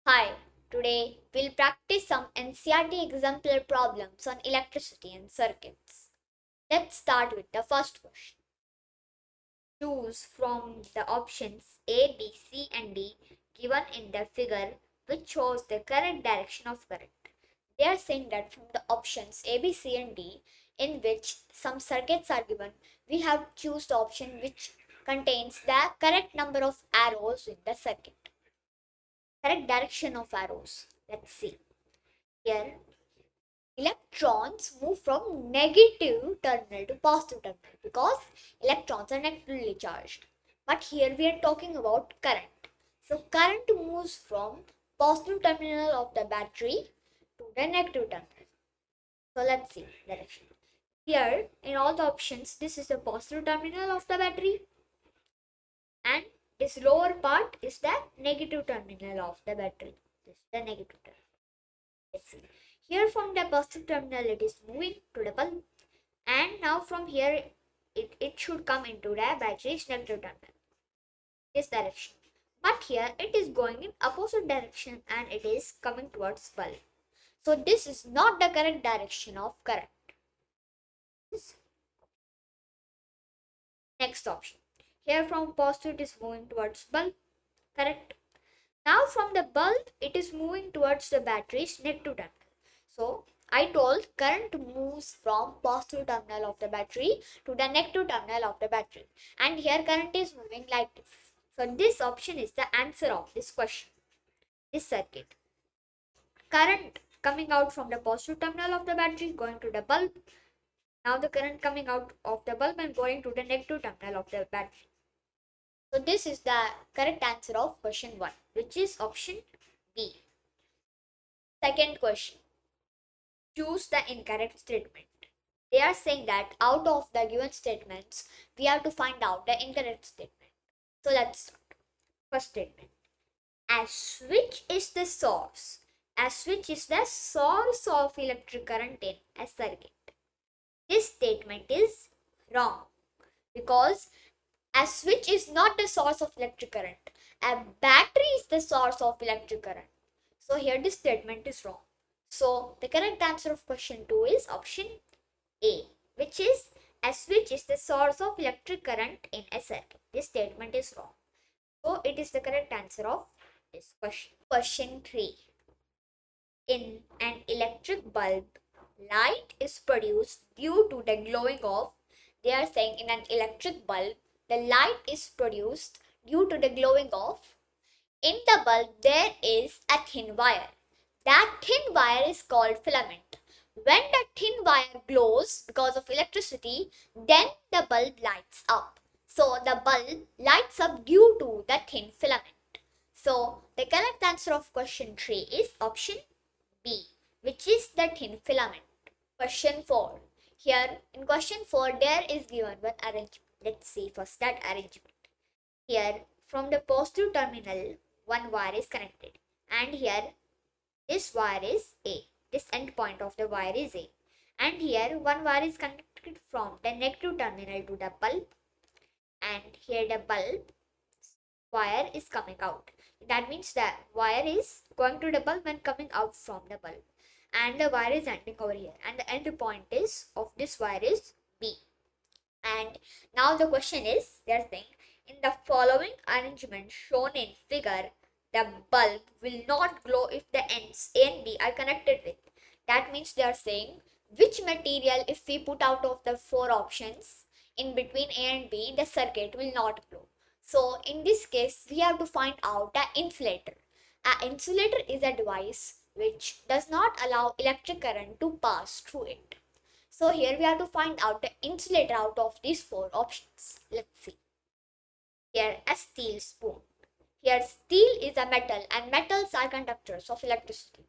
Hi, today we'll practice some NCRT exemplar problems on electricity and circuits. Let's start with the first question. Choose from the options A, B, C, and D given in the figure which shows the correct direction of current. They are saying that from the options A, B, C, and D, in which some circuits are given, we have to choose the option which contains the correct number of arrows in the circuit. Correct direction of arrows. Let's see. Here, electrons move from negative terminal to positive terminal because electrons are negatively charged. But here we are talking about current. So current moves from positive terminal of the battery to the negative terminal. So let's see direction. Here in all the options, this is the positive terminal of the battery and this lower part is the negative terminal of the battery. This is the negative terminal. Let's see. Here from the positive terminal it is moving to the bulb and now from here it should come into the battery's negative terminal. This direction. But here it is going in opposite direction and it is coming towards bulb. So this is not the correct direction of current. Next option. Here from positive it is moving towards bulb. Correct. Now from the bulb it is moving towards the battery's negative terminal. So I told current moves from positive terminal of the battery to the negative terminal of the battery. And here current is moving like this. So this option is the answer of this question. This circuit. Current coming out from the positive terminal of the battery going to the bulb. Now the current coming out of the bulb and going to the negative terminal of the battery. So this is the correct answer of question 1, which is option B. Second question. Choose the incorrect statement. They are saying that out of the given statements, we have to find out the incorrect statement. So let's start. First statement. A switch is the source. A switch is the source of electric current in a circuit. This statement is wrong because a switch is not the source of electric current. A battery is the source of electric current. So here this statement is wrong. So the correct answer of question 2 is option A, which is a switch is the source of electric current in a circuit. This statement is wrong. So it is the correct answer of this question. Question 3. In an electric bulb, light is produced due to the glowing of. They are saying in an electric bulb, the light is produced due to the glowing of. In the bulb, there is a thin wire. That thin wire is called filament. When the thin wire glows because of electricity, then the bulb lights up. So the bulb lights up due to the thin filament. So the correct answer of question 3 is option B, which is the thin filament. Question 4. Here in question 4 there is given one arrangement. Let's see first that arrangement. Here from the positive terminal one wire is connected and here this wire is A. This end point of the wire is A. And here one wire is connected from the negative terminal to the bulb and here the bulb wire is coming out. That means the wire is going to the bulb and coming out from the bulb. And the wire is ending over here. And the end point is of this wire is B. And now the question is, they are saying, in the following arrangement shown in figure, the bulb will not glow if the ends A and B are connected with. That means they are saying which material, if we put out of the 4 options in between A and B, the circuit will not glow. So in this case, we have to find out the insulator. An insulator is a device which does not allow electric current to pass through it. So here we have to find out the insulator out of these 4 options. Let's see. Here a steel spoon. Here steel is a metal and metals are conductors of electricity.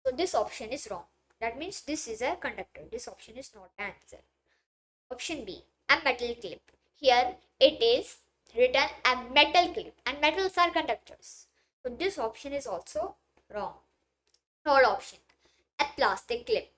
So this option is wrong. That means this is a conductor. This option is not the answer. Option B, a metal clip. Here it is written a metal clip and metals are conductors. So this option is also wrong. Third option, a plastic clip.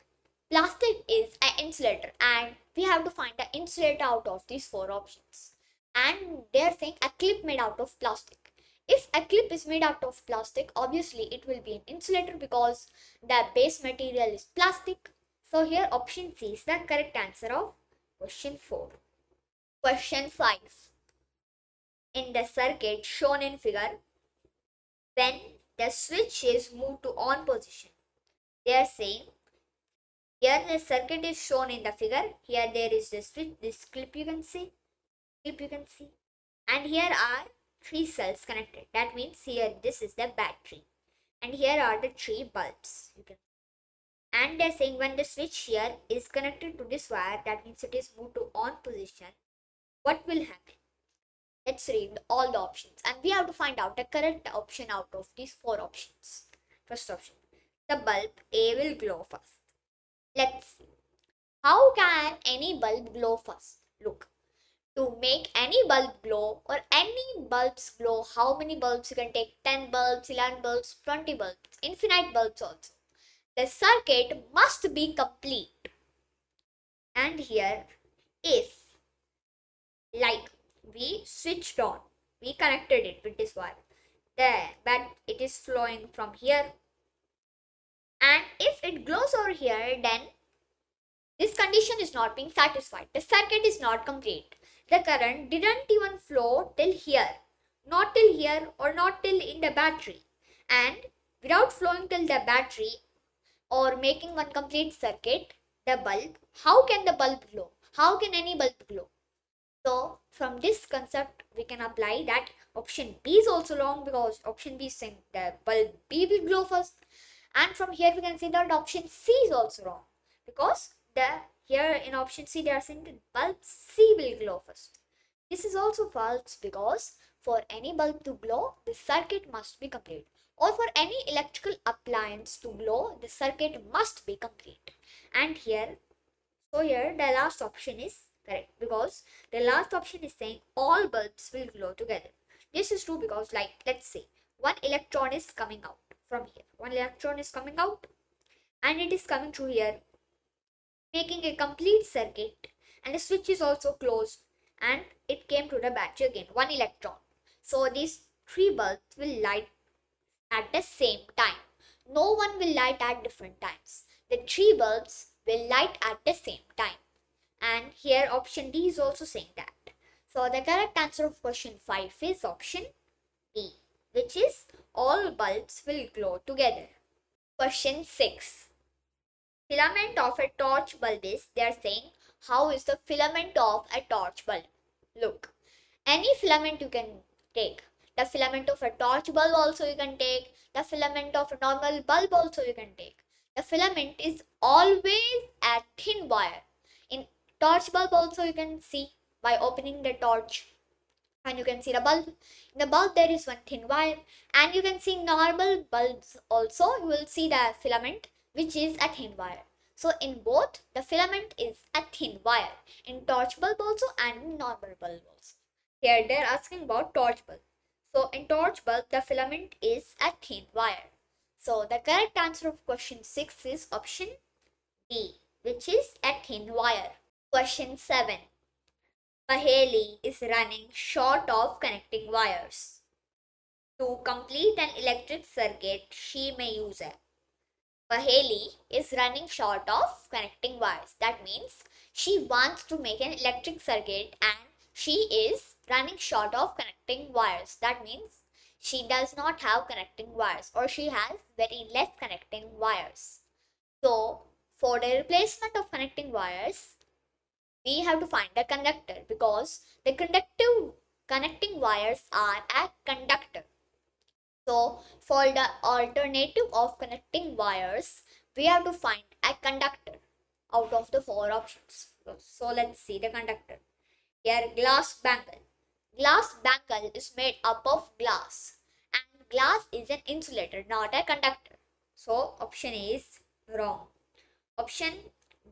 Plastic is an insulator and we have to find the insulator out of these 4 options. And they are saying a clip made out of plastic. If a clip is made out of plastic, obviously it will be an insulator because the base material is plastic. So here option C is the correct answer of question 4. Question 5. In the circuit shown in figure, when the switch is moved to on position, they are saying here the circuit is shown in the figure. Here there is the switch, this clip you can see, and here are 3 cells connected. That means here this is the battery, and here are the 3 bulbs. And they're saying when the switch here is connected to this wire, that means it is moved to on position. What will happen? Let's read all the options, and we have to find out the correct option out of these 4 options. First option, the bulb A will glow first. Let's see. How can any bulb glow first? Look, to make any bulb glow or any bulbs glow, how many bulbs you can take? 10 bulbs, 11 bulbs, 20 bulbs, infinite bulbs also. The circuit must be complete. And here, if like we switched on, we connected it with this wire, but it is flowing from here, and if it glows over here, then this condition is not being satisfied. The circuit is not complete. The current didn't even flow till here, not till here or not till in the battery. And without flowing till the battery or making one complete circuit, the bulb, how can the bulb glow? How can any bulb glow? So from this concept, we can apply that option B is also wrong because option B is saying the bulb B will glow first. And from here we can see that option C is also wrong because here in option C they are saying the bulb C will glow first. This is also false because for any bulb to glow, the circuit must be complete. Or for any electrical appliance to glow, the circuit must be complete. And here, so here the last option is correct because the last option is saying all bulbs will glow together. This is true because let's say one electron is coming out from here. One electron is coming out and it is coming through here, making a complete circuit, and the switch is also closed and it came to the battery again, one electron. So these 3 bulbs will light at the same time. No one will light at different times. The 3 bulbs will light at the same time. And here option D is also saying that. So the correct answer of question 5 is option D, which is all bulbs will glow together. Question 6. Filament of a torch bulb is, they are saying, how is the filament of a torch bulb? Look, any filament you can take. The filament of a torch bulb also you can take. The filament of a normal bulb also you can take. The filament is always a thin wire. In torch bulb also you can see by opening the torch and you can see the bulb. In the bulb there is one thin wire, and you can see normal bulbs also you will see the filament which is a thin wire. So in both the filament is a thin wire, in torch bulb also and in normal bulb also. Here they are asking about torch bulb. So in torch bulb the filament is a thin wire. So the correct answer of question 6 is option D, which is a thin wire. Question 7. Paheli is running short of connecting wires. To complete an electric circuit, she may use a Paheli is running short of connecting wires. That means she wants to make an electric circuit and she is running short of connecting wires. That means she does not have connecting wires or she has very less connecting wires. So for the replacement of connecting wires, we have to find the conductor because the conductive connecting wires are a conductor. So for the alternative of connecting wires, we have to find a conductor out of the 4 options. So let's see the conductor. Here glass bangle. Glass bangle is made up of glass, and glass is an insulator, not a conductor. So option A is wrong. Option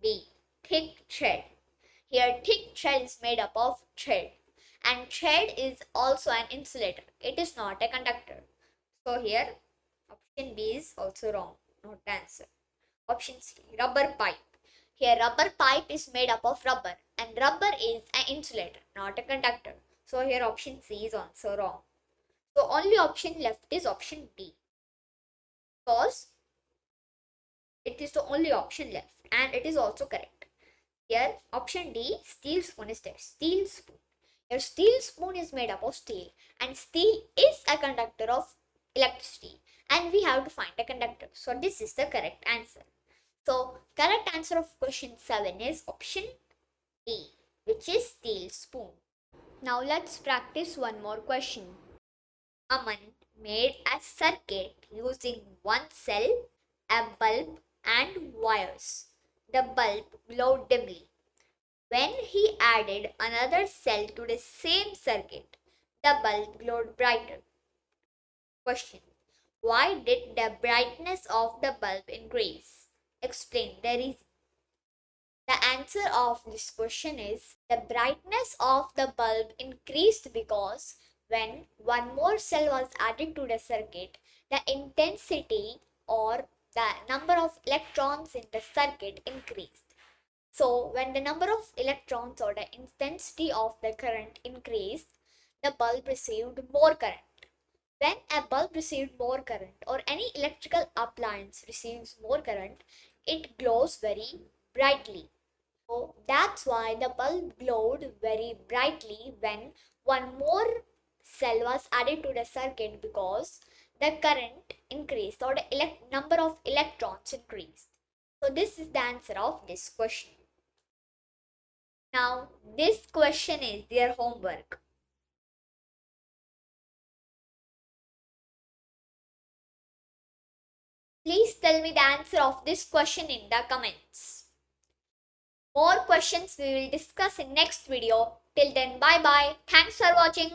B, thick thread. Here thick thread is made up of thread, and thread is also an insulator. It is not a conductor. So here option B is also wrong, not the answer. Option C, rubber pipe. Here rubber pipe is made up of rubber, and rubber is an insulator, not a conductor. So here option C is also wrong. So only option left is option D, because it is the only option left and it is also correct. Here option D, steel spoon, is there. Steel spoon. Your steel spoon is made up of steel, and steel is a conductor of electricity, and we have to find a conductor. So this is the correct answer. So correct answer of question 7 is option D, which is steel spoon. Now let's practice one more question. Aman made a circuit using one cell, a bulb, and wires. The bulb glowed dimly. When he added another cell to the same circuit, the bulb glowed brighter. Question. Why did the brightness of the bulb increase? Explain the reason. The answer of this question is the brightness of the bulb increased because when one more cell was added to the circuit, the intensity or the number of electrons in the circuit increased. So, when the number of electrons or the intensity of the current increased, the bulb received more current. When a bulb received more current or any electrical appliance receives more current, it glows very brightly. So that's why the bulb glowed very brightly when one more cell was added to the circuit, because the current increased or the number of electrons increased. So this is the answer of this question. Now this question is their homework. Please tell me the answer of this question in the comments. More questions we will discuss in next video. Till then, bye bye. Thanks for watching.